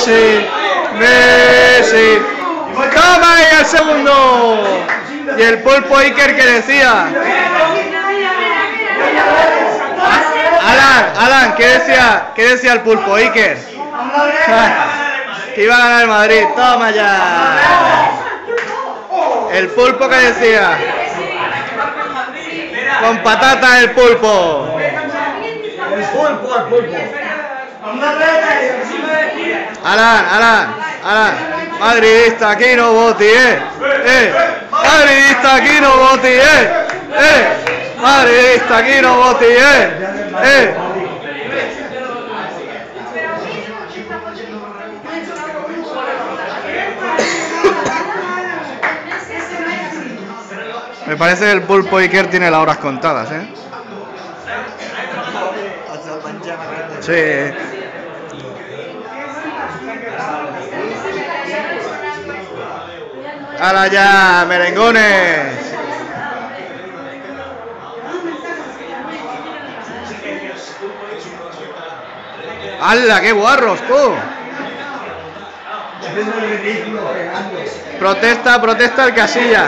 Messi, Messi. ¡Toma ahí el segundo! Y el Pulpo Iker que decía. Alan, ¿qué decía el Pulpo Iker? Que iba a ganar el Madrid. Toma ya. El Pulpo que decía. Con patata el Pulpo. El pulpo. Alan. Madridista, aquí no voti, Madridista, aquí no voti, Madridista, aquí no voti, Me parece que el Pulpo Iker tiene las horas contadas, Sí. ¡Hala ya, merengones! ¡Hala, qué guarros, tú! Protesta el Casillas.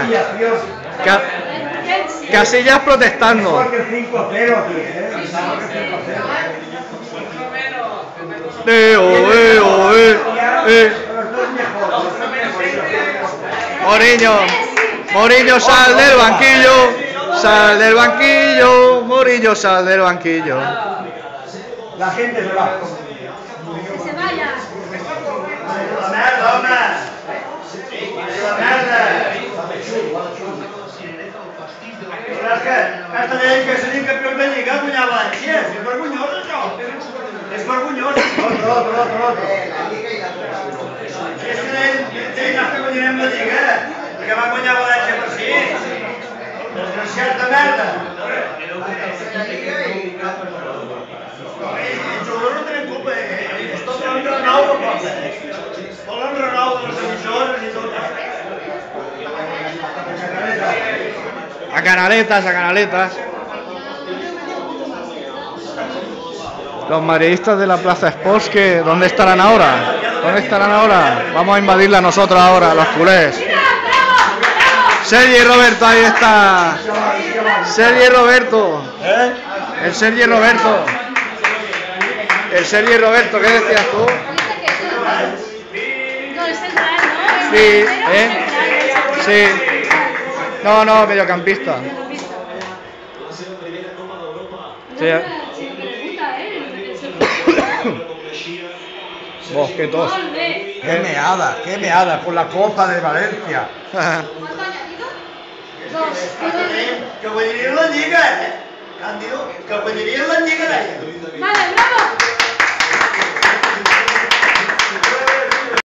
Casillas protestando. Mourinho, sal del banquillo, Mourinho, sal del banquillo. La gente se va. Que se vaya. La merda, home! La merda! Però és que aquesta llei que seria campió de Lliga guanyava l'Anxia. És vergonyós, això. És vergonyós. Otro. És que deia que guanyarem la Lliga, perquè va guanyar València per si. Desgraciat de merda. Els jugadors no tenen culpa. És tot un renou de poble. Volen renou de les emissores i tot. A canaletas. Los madridistas de la Plaza Sports, ¿dónde estarán ahora? Vamos a invadirla nosotros ahora, los culés. Sergi Roberto, ahí está. Sergi Roberto. El Sergi Roberto. ¿Qué decías tú? No, es central, ¿no? Sí, Sí. No, mediocampista. Sí. Vos, qué tos. Qué meada, con la Copa de Valencia. ¿Cuánto ha añadido? 2. Que guanyaria la Lliga, Han dit que guanyaria la Lliga, deia.